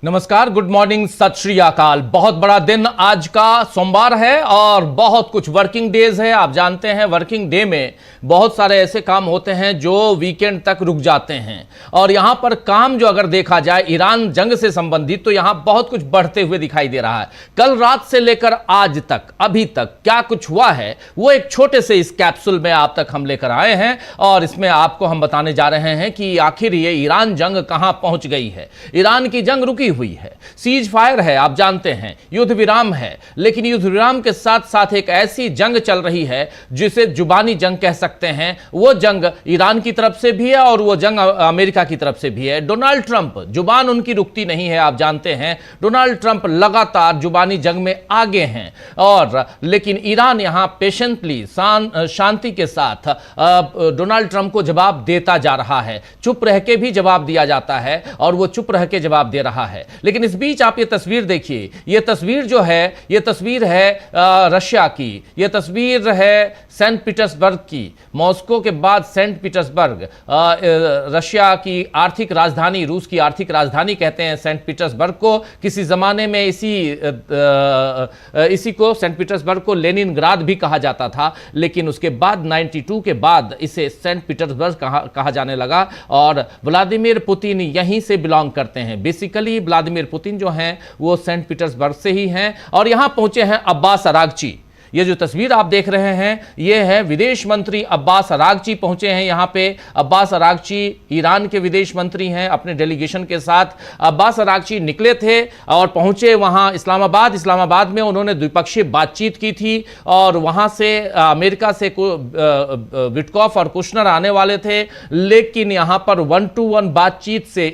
नमस्कार, good morning, सत श्री अकाल। बहुत बड़ा दिन आज का सोमवार है और बहुत कुछ वर्किंग डेज है। आप जानते हैं वर्किंग डे में बहुत सारे ऐसे काम होते हैं जो वीकेंड तक रुक जाते हैं और यहां पर काम जो अगर देखा जाए ईरान जंग से संबंधित तो यहां बहुत कुछ बढ़ते हुए दिखाई दे रहा है। कल रात से लेकर आज तक अभी तक क्या कुछ हुआ है वो एक छोटे से इस कैप्सूल में आप तक हम लेकर आए हैं और इसमें आपको हम बताने जा रहे हैं कि आखिर ये ईरान जंग कहां पहुंच गई है। ईरान की जंग रुकी हुई है, सीज फायर है, आप जानते हैं युद्ध विराम है, लेकिन युद्ध विराम के साथ साथ एक ऐसी जंग चल रही है जिसे जुबानी जंग कह सकते हैं। वो जंग ईरान की तरफ से भी है और वो जंग अमेरिका की तरफ से भी है। डोनाल्ड ट्रंप, जुबान उनकी रुकती नहीं है, आप जानते हैं डोनाल्ड ट्रंप लगातार जुबानी जंग में आगे हैं और लेकिन ईरान यहां पेशेंटली शांति के साथ डोनाल्ड ट्रंप को जवाब देता जा रहा है। चुप रह के भी जवाब दिया जाता है और वो चुप रह के जवाब दे रहा है। लेकिन इस बीच आप ये तस्वीर देखिए, ये तस्वीर जो है ये तस्वीर है रशिया की, ये तस्वीर है सेंट पीटर्सबर्ग की। मॉस्को के बाद सेंट पीटर्सबर्ग रशिया की आर्थिक राजधानी, रूस की आर्थिक राजधानी कहते हैं सेंट पीटर्सबर्ग को। किसी जमाने में इसी को सेंट पीटर्सबर्ग को लेनिनग्राद भी कहा जाता था, लेकिन उसके बाद 92 के बाद इसे सेंट पीटर्सबर्ग कहा जाने लगा और व्लादिमीर पुतिन यहीं से बिलोंग करते हैं। बेसिकली व्लादिमीर पुतिन जो हैं वो सेंट पीटर्सबर्ग से ही हैं और यहां पहुंचे हैं अब्बास अरागची। ये जो तस्वीर आप देख रहे हैं ये है विदेश मंत्री अब्बास अरागची पहुंचे हैं यहां पे। अब्बास अरागची ईरान के विदेश मंत्री हैं अपने डेलीगेशन के साथ। अब्बास अरागची निकले थे और पहुंचे वहां इस्लामाबाद में उन्होंने द्विपक्षीय बातचीत की थी और वहां से अमेरिका से विटकॉफ और कुशनर आने वाले थे, लेकिन यहां पर 1-to-1 बातचीत से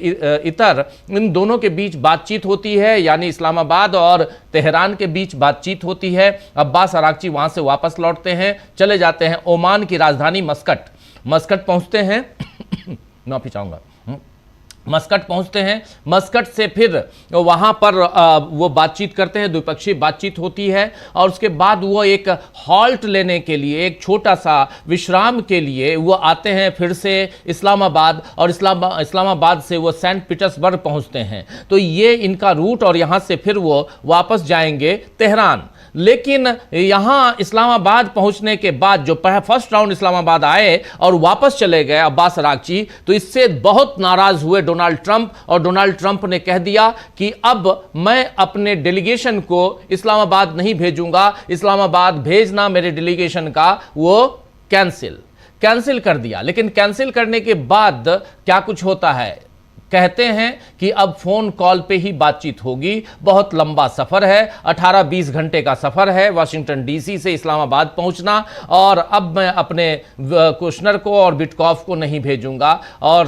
इतर इन दोनों के बीच बातचीत होती है, यानी इस्लामाबाद और तेहरान के बीच बातचीत होती है। अब्बास अरागची वहां से वापस लौटते हैं, चले जाते हैं ओमान की राजधानी मस्कट पहुंचते हैं माफी चाहूंगा मस्कट पहुंचते हैं। मस्कट से फिर वहां पर वो बातचीत करते हैं, द्विपक्षीय बातचीत होती है और उसके बाद वो एक हॉल्ट लेने के लिए, एक छोटा सा विश्राम के लिए वो आते हैं फिर से इस्लामाबाद और इस्लामाबाद से वो सेंट पीटर्सबर्ग पहुंचते हैं। तो ये इनका रूट और यहां से फिर वो वापस जाएंगे तेहरान। लेकिन यहां इस्लामाबाद पहुंचने के बाद जो फर्स्ट राउंड इस्लामाबाद आए और वापस चले गए अब्बास अरागची, तो इससे बहुत नाराज हुए डोनाल्ड ट्रंप और डोनाल्ड ट्रंप ने कह दिया कि अब मैं अपने डेलीगेशन को इस्लामाबाद नहीं भेजूंगा, इस्लामाबाद भेजना मेरे डेलीगेशन का वो कैंसिल कर दिया। लेकिन कैंसिल करने के बाद क्या कुछ होता है, कहते हैं कि अब फोन कॉल पे ही बातचीत होगी। बहुत लंबा सफर है, 18-20 घंटे का सफर है वाशिंगटन डीसी से इस्लामाबाद पहुंचना और अब मैं अपने कुशनर को और विटकॉफ को नहीं भेजूंगा और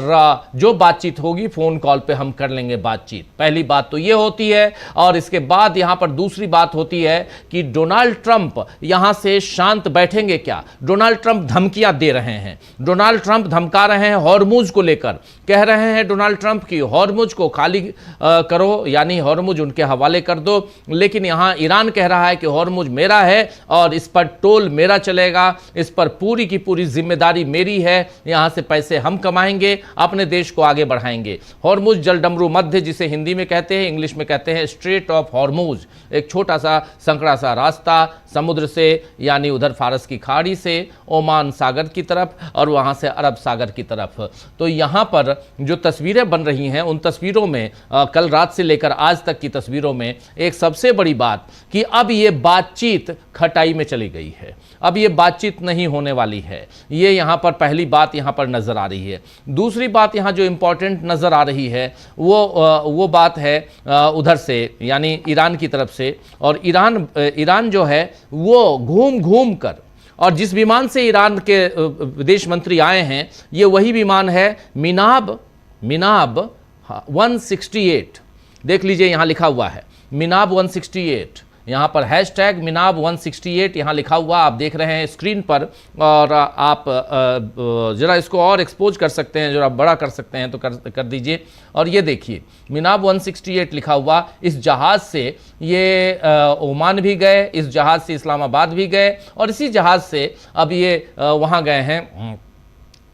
जो बातचीत होगी फोन कॉल पे हम कर लेंगे बातचीत। पहली बात तो ये होती है और इसके बाद यहां पर दूसरी बात होती है कि डोनाल्ड ट्रंप यहां से शांत बैठेंगे क्या। डोनाल्ड ट्रंप धमकियां दे रहे हैं, डोनाल्ड ट्रंप धमका रहे हैं हॉर्मुज को लेकर, कह रहे हैं डोनाल्ड ट्रंप की हॉर्मुज को खाली करो, यानी हॉर्मुज उनके हवाले कर दो। लेकिन यहां ईरान कह रहा है कि हॉर्मुज मेरा है और इस पर टोल मेरा चलेगा, इस पर पूरी की पूरी जिम्मेदारी मेरी है, यहां से पैसे हम कमाएंगे, अपने देश को आगे बढ़ाएंगे। हॉर्मुज जलडमरू मध्य, जिसे हिंदी में कहते हैं, इंग्लिश में कहते हैं स्ट्रेट ऑफ हॉर्मुज, एक छोटा सा संकड़ा सा रास्ता समुद्र से, यानी उधर फारस की खाड़ी से ओमान सागर की तरफ और वहां से अरब सागर की तरफ। तो यहां पर जो तस्वीरें बन रही हैं उन तस्वीरों में कल रात से लेकर आज तक की तस्वीरों में एक सबसे बड़ी बात कि अब ये बातचीत खटाई में चली गई है, अब ये बातचीत नहीं होने वाली है। ये यहां पर पहली बात यहां पर नजर आ रही है। दूसरी बात यहां जो इंपॉर्टेंट नजर आ रही है वो बात है उधर से, यानी ईरान की तरफ से। और ईरान जो है वो घूम कर, और जिस विमान से ईरान के विदेश मंत्री आए हैं ये वही विमान है मिनाब 168। देख लीजिए यहां लिखा हुआ है मिनाब 168, यहाँ पर हैशटैग मिनाब 168 यहाँ लिखा हुआ आप देख रहे हैं स्क्रीन पर। और आप ज़रा इसको और एक्सपोज कर सकते हैं, जरा बड़ा कर सकते हैं तो कर दीजिए। और ये देखिए मिनाब 168 लिखा हुआ। इस जहाज़ से ये ओमान भी गए, इस जहाज़ से इस्लामाबाद भी गए और इसी जहाज़ से अब ये वहाँ गए हैं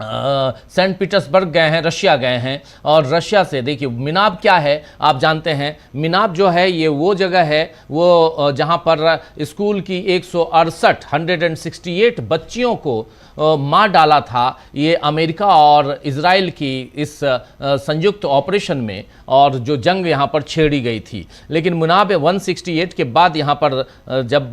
सेंट पीटर्सबर्ग गए हैं, रशिया गए हैं। और रशिया से देखिए मिनाब क्या है आप जानते हैं। मिनाब जो है ये वो जगह है वो जहां पर स्कूल की 168 बच्चियों को मार डाला था ये अमेरिका और इजराइल की इस संयुक्त ऑपरेशन में, और जो जंग यहाँ पर छेड़ी गई थी। लेकिन मुनाब 168 के बाद यहाँ पर जब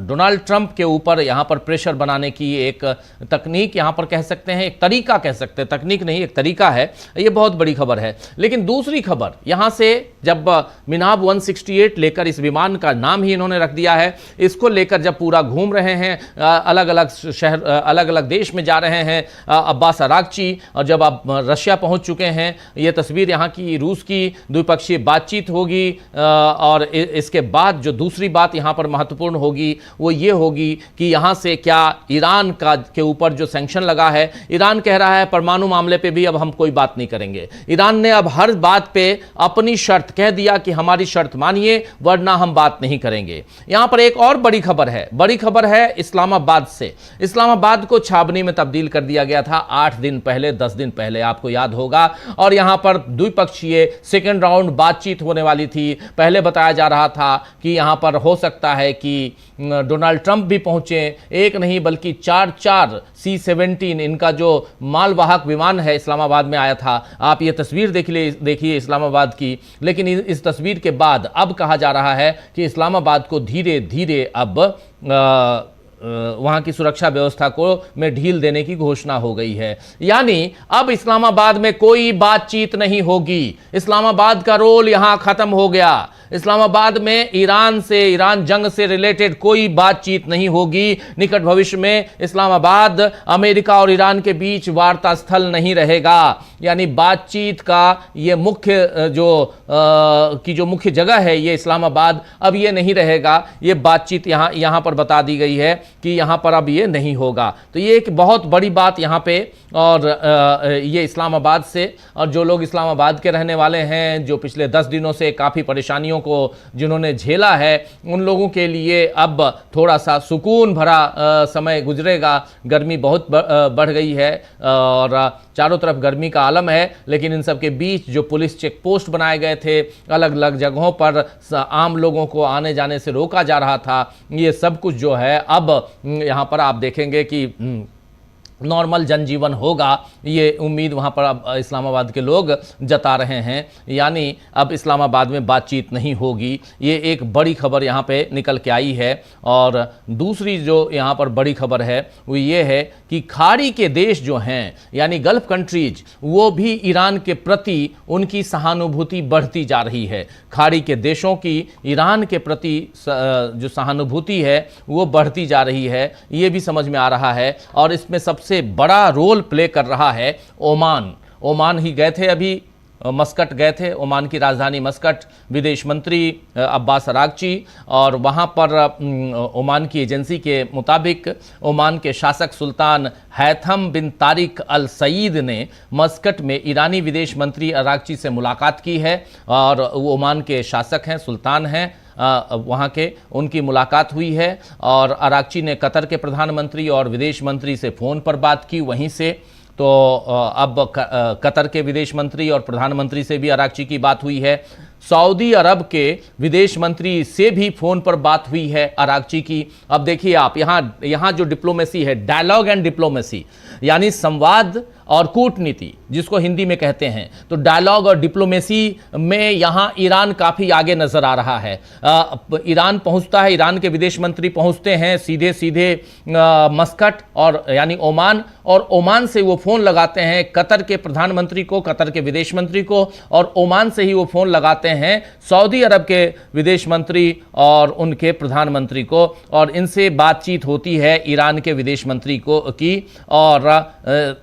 डोनाल्ड ट्रंप के ऊपर यहाँ पर प्रेशर बनाने की एक तकनीक यहाँ पर कह सकते हैं, एक तरीका कह सकते हैं, तकनीक नहीं एक तरीका है, ये बहुत बड़ी खबर है। लेकिन दूसरी खबर यहाँ से जब मिनाब 168 लेकर, इस विमान का नाम ही इन्होंने रख दिया है, इसको लेकर जब पूरा घूम रहे हैं, अलग अलग शहर अलग अलग देश में जा रहे हैं अब्बास अरागची, और जब आप रशिया पहुंच चुके हैं, ये तस्वीर यहाँ की रूस की द्विपक्षीय बातचीत होगी। और इसके बाद जो दूसरी बात यहाँ पर महत्वपूर्ण होगी वो ये होगी कि यहाँ से क्या ईरान के ऊपर जो सैंक्शन लगा है, ईरान कह रहा है परमाणु मामले पे भी अब हम कोई बात नहीं करेंगे। ईरान ने अब हर बात पे अपनी शर्त कह दिया कि हमारी शर्त मानिए वरना हम बात नहीं करेंगे। यहां पर एक और बड़ी खबर है इस्लामाबाद से। इस्लामाबाद को छावनी में तब्दील कर दिया गया था 8 दिन पहले, 10 दिन पहले, आपको याद होगा। और यहां पर द्विपक्षीय सेकेंड राउंड बातचीत होने वाली थी। पहले बताया जा रहा था कि यहां पर हो सकता है कि डोनाल्ड ट्रंप भी पहुंचे, एक नहीं बल्कि 4 C-17 इनका जो मालवाहक विमान है इस्लामाबाद में आया था। आप ये तस्वीर देखिए इस्लामाबाद की। लेकिन इस तस्वीर के बाद अब कहा जा रहा है कि इस्लामाबाद को धीरे धीरे अब वहां की सुरक्षा व्यवस्था को में ढील देने की घोषणा हो गई है। यानी अब इस्लामाबाद में कोई बातचीत नहीं होगी। इस्लामाबाद का रोल यहां खत्म हो गया। इस्लामाबाद में ईरान जंग से रिलेटेड कोई बातचीत नहीं होगी। निकट भविष्य में इस्लामाबाद अमेरिका और ईरान के बीच वार्ता स्थल नहीं रहेगा। यानी बातचीत का ये मुख्य जो मुख्य जगह है ये इस्लामाबाद अब ये नहीं रहेगा। ये बातचीत यहाँ पर बता दी गई है कि यहाँ पर अब ये नहीं होगा। तो ये एक बहुत बड़ी बात यहाँ पे, और ये इस्लामाबाद से, और जो लोग इस्लामाबाद के रहने वाले हैं, जो पिछले 10 दिनों से काफ़ी परेशानियों को जिन्होंने झेला है, उन लोगों के लिए अब थोड़ा सा सुकून भरा समय गुजरेगा। गर्मी बहुत बढ़ गई है और चारों तरफ गर्मी का आलम है। लेकिन इन सब के बीच जो पुलिस चेक पोस्ट बनाए गए थे, अलग अलग जगहों पर आम लोगों को आने जाने से रोका जा रहा था, ये सब कुछ जो है अब यहाँ पर आप देखेंगे कि नॉर्मल जनजीवन होगा। ये उम्मीद वहाँ पर अब इस्लामाबाद के लोग जता रहे हैं। यानी अब इस्लामाबाद में बातचीत नहीं होगी। ये एक बड़ी खबर यहाँ पे निकल के आई है। और दूसरी जो यहाँ पर बड़ी खबर है वो ये है कि खाड़ी के देश जो हैं, यानी गल्फ कंट्रीज, वो भी ईरान के प्रति उनकी सहानुभूति बढ़ती जा रही है। खाड़ी के देशों की ईरान के प्रति जो सहानुभूति है वो बढ़ती जा रही है, ये भी समझ में आ रहा है। और इसमें सबसे बड़ा रोल प्ले कर रहा है ओमान ही गए थे, अभी मस्कट गए थे, ओमान की राजधानी मस्कट, विदेश मंत्री अब्बास अरागची। और वहाँ पर ओमान की एजेंसी के मुताबिक ओमान के शासक सुल्तान हैथम बिन तारिक अल सईद ने मस्कट में ईरानी विदेश मंत्री अरागची से मुलाकात की है। और वो ओमान के शासक हैं, सुल्तान हैं वहाँ के, उनकी मुलाकात हुई है। और अरागची ने कतर के प्रधानमंत्री और विदेश मंत्री से फ़ोन पर बात की वहीं से। तो अब कतर के विदेश मंत्री और प्रधानमंत्री से भी अरागची की बात हुई है। सऊदी अरब के विदेश मंत्री से भी फ़ोन पर बात हुई है अरागची की। अब देखिए आप यहाँ जो डिप्लोमेसी है, डायलॉग एंड डिप्लोमेसी, यानी संवाद और कूटनीति जिसको हिंदी में कहते हैं, तो डायलॉग और डिप्लोमेसी में यहाँ ईरान काफ़ी आगे नज़र आ रहा है। ईरान पहुँचता है, ईरान के विदेश मंत्री पहुँचते हैं सीधे मस्कट और यानी ओमान, और ओमान से वो फ़ोन लगाते हैं कतर के प्रधानमंत्री को, कतर के विदेश मंत्री को, और ओमान से ही वो फ़ोन लगाते हैं सऊदी अरब के विदेश मंत्री और उनके प्रधानमंत्री को। और इनसे बातचीत होती है ईरान के विदेश मंत्री की। और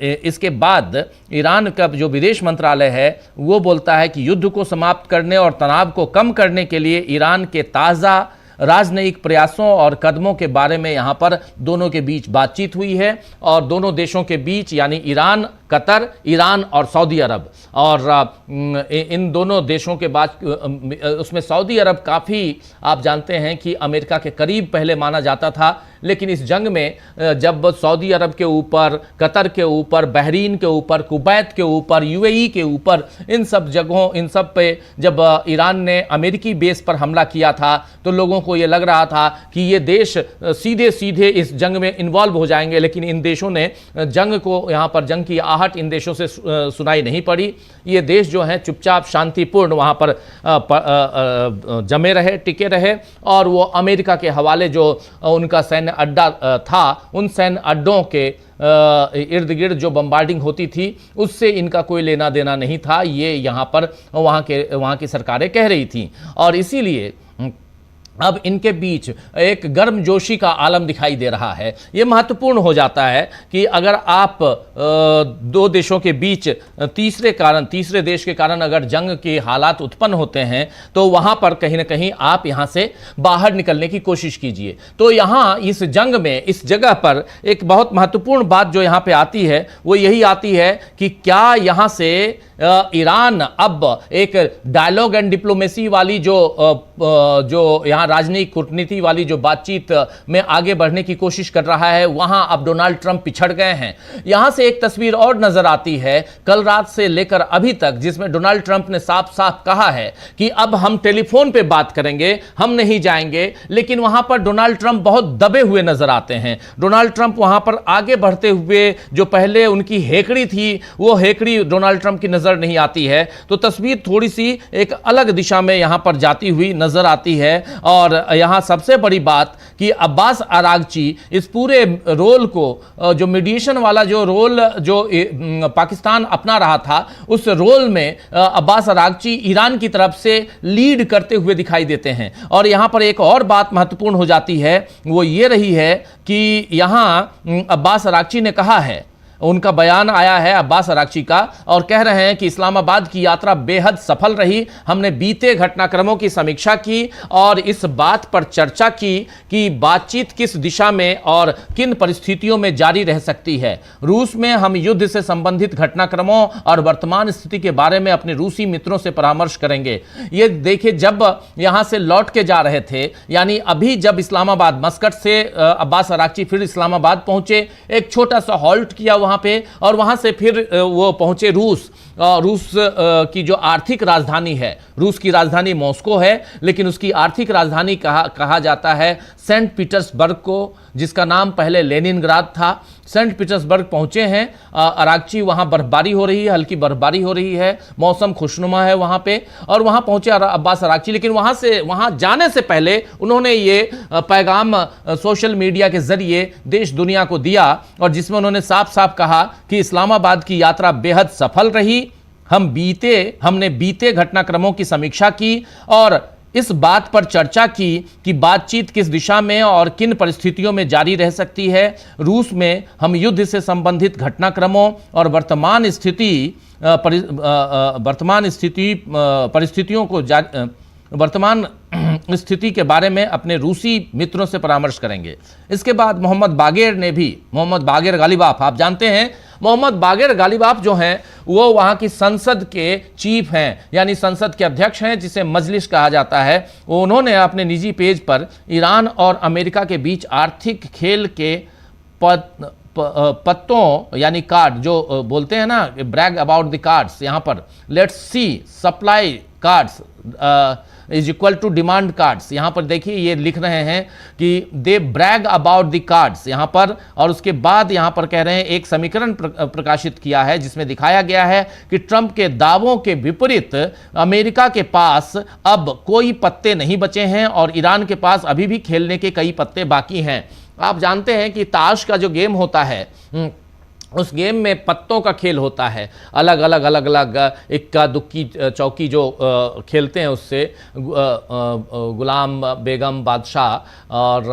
इसके बाद ईरान का जो विदेश मंत्रालय है वो बोलता है कि युद्ध को समाप्त करने और तनाव को कम करने के लिए ईरान के ताज़ा राजनयिक प्रयासों और कदमों के बारे में यहाँ पर दोनों के बीच बातचीत हुई है। और दोनों देशों के बीच यानी ईरान कतर, ईरान और सऊदी अरब। और इन दोनों देशों के बाद उसमें सऊदी अरब काफ़ी, आप जानते हैं कि अमेरिका के करीब पहले माना जाता था, लेकिन इस जंग में जब सऊदी अरब के ऊपर, कतर के ऊपर, बहरीन के ऊपर, कुवैत के ऊपर, यूएई के ऊपर, इन सब जगहों, इन सब पे जब ईरान ने अमेरिकी बेस पर हमला किया था तो लोगों को ये लग रहा था कि ये देश सीधे सीधे इस जंग में इन्वॉल्व हो जाएंगे, लेकिन इन देशों ने जंग को, यहाँ पर जंग की आहट इन देशों से सुनाई नहीं पड़ी। ये देश जो हैं चुपचाप शांतिपूर्ण वहाँ पर जमे रहे, टिके रहे, और वो अमेरिका के हवाले जो उनका सैन्य अड्डा था, उन सैन्य अड्डों के इर्द गिर्द जो बम्बार्डिंग होती थी उससे इनका कोई लेना देना नहीं था। ये यहाँ पर वहाँ की सरकारें कह रही थी, और इसीलिए अब इनके बीच एक गर्मजोशी का आलम दिखाई दे रहा है। ये महत्वपूर्ण हो जाता है कि अगर आप दो देशों के बीच तीसरे देश के कारण अगर जंग के हालात उत्पन्न होते हैं तो वहाँ पर कहीं ना कहीं आप यहाँ से बाहर निकलने की कोशिश कीजिए। तो यहाँ इस जंग में, इस जगह पर एक बहुत महत्वपूर्ण बात जो यहाँ पे आती है वो यही आती है कि क्या यहाँ से ईरान अब एक डायलॉग एंड डिप्लोमेसी वाली जो यहाँ राजनीतिक कूटनीति वाली जो बातचीत में आगे बढ़ने की कोशिश कर रहा है, वहां अब डोनाल्ड ट्रंप पिछड़ गए हैं। यहां से एक तस्वीर और नजर आती है कल रात से लेकर अभी तक, जिसमें डोनाल्ड ट्रंप ने साफ साफ कहा है कि अब हम टेलीफोन पे बात करेंगे, हम नहीं जाएंगे। लेकिन वहां पर डोनाल्ड ट्रंप बहुत दबे हुए नजर आते हैं। डोनाल्ड ट्रंप वहां पर आगे बढ़ते हुए, जो पहले उनकी हेकड़ी थी वो हेकड़ी डोनाल्ड ट्रंप की नजर नहीं आती है। तो तस्वीर थोड़ी सी एक अलग दिशा में यहां पर जाती हुई नजर आती है। और यहां सबसे बड़ी बात कि अब्बास अरागची इस पूरे रोल को, जो मीडिएशन वाला जो रोल जो पाकिस्तान अपना रहा था, उस रोल में अब्बास अरागची ईरान की तरफ से लीड करते हुए दिखाई देते हैं। और यहां पर एक और बात महत्वपूर्ण हो जाती है, वो ये रही है कि यहां अब्बास अरागची ने कहा है, उनका बयान आया है अब्बास अरागची का, और कह रहे हैं कि इस्लामाबाद की यात्रा बेहद सफल रही। हमने बीते घटनाक्रमों की समीक्षा की और इस बात पर चर्चा की कि बातचीत किस दिशा में और किन परिस्थितियों में जारी रह सकती है। रूस में हम युद्ध से संबंधित घटनाक्रमों और वर्तमान स्थिति के बारे में अपने रूसी मित्रों से परामर्श करेंगे। ये देखिए, जब यहां से लौट के जा रहे थे, यानी अभी जब इस्लामाबाद, मस्कट से अब्बास अरागची फिर इस्लामाबाद पहुंचे, एक छोटा सा हॉल्ट किया वहां पे, और वहां से फिर वो पहुंचे रूस। रूस की जो आर्थिक राजधानी है, रूस की राजधानी मॉस्को है, लेकिन उसकी आर्थिक राजधानी कहा जाता है सेंट पीटर्सबर्ग को, जिसका नाम पहले लेनिनग्राद था। सेंट पीटर्सबर्ग पहुंचे हैं अरागची, वहां बर्फबारी हो रही है, हल्की बर्फबारी हो रही है, मौसम खुशनुमा है वहां पे, और वहां पहुंचे अब्बास अरागची। लेकिन वहां जाने से पहले उन्होंने ये पैगाम सोशल मीडिया के जरिए देश दुनिया को दिया, और जिसमें उन्होंने साफ साफ कहा कि इस्लामाबाद की यात्रा बेहद सफल रही। हमने बीते घटनाक्रमों की समीक्षा की और इस बात पर चर्चा की कि बातचीत किस दिशा में और किन परिस्थितियों में जारी रह सकती है। रूस में हम युद्ध से संबंधित घटनाक्रमों और वर्तमान स्थिति के बारे में अपने रूसी मित्रों से परामर्श करेंगे। इसके बाद मोहम्मद बागेर गालिबाफ, आप जानते हैं मोहम्मद बागेर गालिबाफ जो हैं वो वहाँ की संसद के चीफ हैं, यानी संसद के अध्यक्ष हैं, जिसे मजलिस कहा जाता है। उन्होंने अपने निजी पेज पर ईरान और अमेरिका के बीच आर्थिक खेल के पत्तों, यानी कार्ड जो बोलते हैं ना, ब्रैग अबाउट द कार्ड्स, यहाँ पर let's see supply cards is equal to demand cards. यहाँ पर देखिए ये लिख रहे हैं कि they brag about the cards यहाँ पर, और उसके बाद यहाँ पर कह रहे हैं एक समीकरण प्रकाशित किया है जिसमें दिखाया गया है कि ट्रंप के दावों के विपरीत अमेरिका के पास अब कोई पत्ते नहीं बचे हैं और ईरान के पास अभी भी खेलने के कई पत्ते बाकी हैं। आप जानते हैं कि ताश का जो गेम होता है, उस गेम में पत्तों का खेल होता है, अलग अलग इक्का दुक्की चौकी जो खेलते हैं, उससे गुलाम बेगम बादशाह और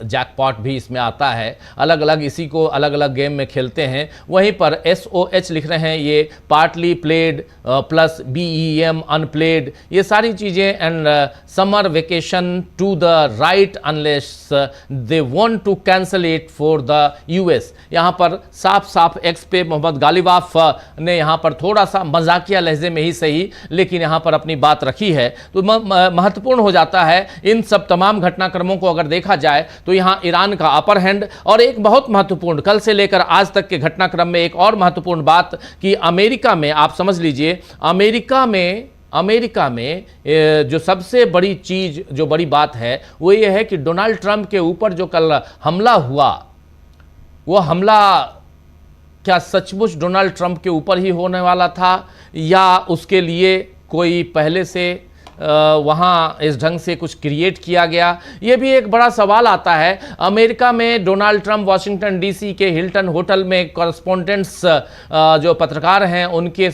जैकपॉट भी इसमें आता है। अलग अलग इसी को अलग अलग गेम में खेलते हैं। वहीं पर SOH लिख रहे हैं, ये partly played plus BEM unplayed, ये सारी चीज़ें, and summer vacation to the right unless they want to cancel it for the US। यहाँ पर साफ साफ एक्स पे मोहम्मद गालिबाफ ने यहाँ पर थोड़ा सा मजाकिया लहजे में ही सही लेकिन यहाँ पर अपनी बात रखी है। तो महत्वपूर्ण हो जाता है इन सब तमाम घटनाक्रमों को अगर देखा जाए तो यहाँ ईरान का अपर हैंड, और एक बहुत महत्वपूर्ण कल से लेकर आज तक के घटनाक्रम में एक और महत्वपूर्ण बात कि अमेरिका में, आप समझ लीजिए, अमेरिका में जो सबसे बड़ी चीज, जो बड़ी बात है वो ये है कि डोनाल्ड ट्रंप के ऊपर जो कल हमला हुआ, वो हमला क्या सचमुच डोनाल्ड ट्रंप के ऊपर ही होने वाला था या उसके लिए कोई पहले से वहाँ इस ढंग से कुछ क्रिएट किया गया, ये भी एक बड़ा सवाल आता है। अमेरिका में डोनाल्ड ट्रंप वाशिंगटन डीसी के हिल्टन होटल में कॉरेस्पोंडेंट्स जो पत्रकार हैं उनके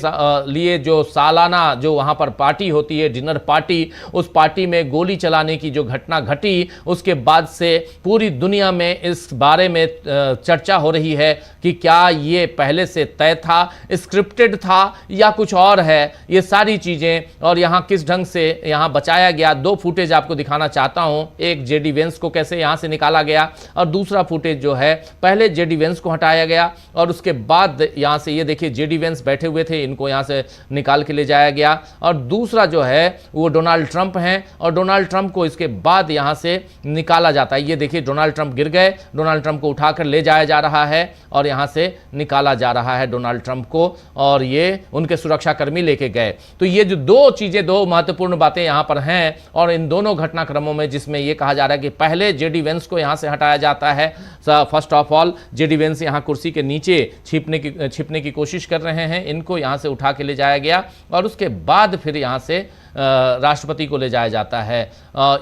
लिए जो सालाना जो वहाँ पर पार्टी होती है, डिनर पार्टी, उस पार्टी में गोली चलाने की जो घटना घटी, उसके बाद से पूरी दुनिया में इस बारे में चर्चा हो रही है कि क्या ये पहले से तय था, स्क्रिप्टेड था या कुछ और है, ये सारी चीज़ें, और यहाँ किस ढंग से यहां बचाया गया। दो फुटेज आपको दिखाना चाहता हूं, एक जेडी वेंस को कैसे यहां से निकाला गया और दूसरा फुटेज जो है पहले जेडी वेंस को हटाया गया और उसके बाद यहां से ये देखिए जेडी वेंस बैठे हुए थे, इनको यहां से निकाल के ले जाया गया, और दूसरा जो है वो डोनाल्ड ट्रंप हैं और डोनाल्ड ट्रंप को इसके बाद यहां से निकाला जाता है। ये देखिए डोनाल्ड ट्रंप गिर गए, डोनाल्ड ट्रंप को उठाकर ले जाया जा रहा है और यहां से निकाला जा रहा है डोनाल्ड ट्रंप को, और ये उनके सुरक्षाकर्मी लेके गए। तो ये जो दो चीजें, दो महत्वपूर्ण बातें यहां पर हैं, और इन दोनों घटनाक्रमों में जिसमें यह कहा जा रहा है कि पहले जेडी वेंस को यहां से हटाया जाता है। First of all JD Vance यहां कुर्सी के नीचे छिपने की कोशिश कर रहे हैं, इनको यहां से उठा के ले जाया गया और उसके बाद फिर यहां से राष्ट्रपति को ले जाया जाता है।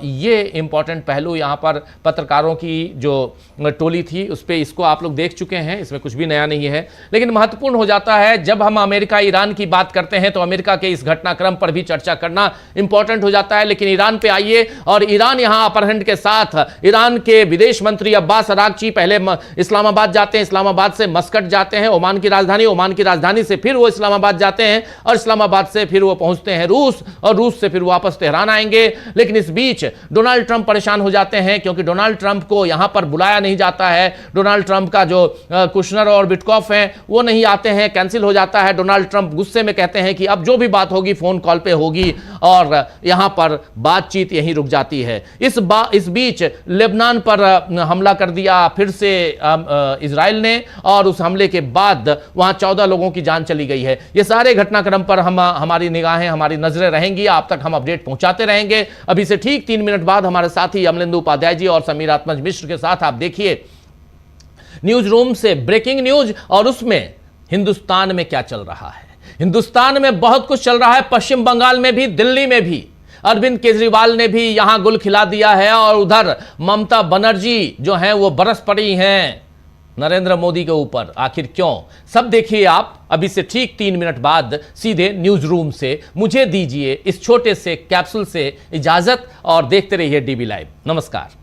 ये इंपॉर्टेंट पहलू यहाँ पर पत्रकारों की जो टोली थी उस पर, इसको आप लोग देख चुके हैं, इसमें कुछ भी नया नहीं है। लेकिन महत्वपूर्ण हो जाता है जब हम अमेरिका ईरान की बात करते हैं तो अमेरिका के इस घटनाक्रम पर भी चर्चा करना इंपॉर्टेंट हो जाता है। लेकिन ईरान पे आइए, और ईरान यहाँ अपर हैंड के साथ ईरान के विदेश मंत्री अब्बास अरागची पहले इस्लामाबाद जाते हैं, इस्लामाबाद से मस्कट जाते हैं, ओमान की राजधानी से फिर वो इस्लामाबाद जाते हैं और इस्लामाबाद से फिर वो पहुंचते हैं रूस, और रूस से फिर वापस तेहरान आएंगे। लेकिन इस बीच डोनाल्ड ट्रंप परेशान हो जाते हैं क्योंकि डोनाल्ड ट्रंप को यहां पर बुलाया नहीं जाता है। डोनाल्ड ट्रंप का जो कुशनर और विटकॉफ हैं वो नहीं आते हैं, कैंसिल हो जाता है। डोनाल्ड ट्रंप गुस्से में कहते हैं कि अब जो भी बात होगी फोन कॉल पे होगी, और यहां पर बातचीत यहीं रुक जाती है। इस बीच लेबनान पर हमला कर दिया फिर से इजराइल ने, और उस हमले के बाद वहां 14 लोगों की जान चली गई है। ये सारे घटनाक्रम पर हमारी निगाहें, हमारी नजरें रहेंगी, आप तक हम अपडेट पहुंचाते रहेंगे। अभी से ठीक 3 मिनट बाद हमारे साथी अमलेंदु उपाध्याय जी और समीर आत्मज मिश्र के साथ आप देखिए न्यूज रूम से ब्रेकिंग न्यूज, और उसमें हिंदुस्तान में क्या चल रहा है। हिंदुस्तान में बहुत कुछ चल रहा है, पश्चिम बंगाल में भी, दिल्ली में भी। अरविंद केजरीवाल ने भी यहां गुल खिला दिया है, और उधर ममता बनर्जी जो हैं वो बरस पड़ी हैं नरेंद्र मोदी के ऊपर। आखिर क्यों, सब देखिए आप अभी से ठीक 3 मिनट बाद सीधे न्यूज रूम से। मुझे दीजिए इस छोटे से कैप्सूल से इजाजत और देखते रहिए डीबी लाइव। नमस्कार।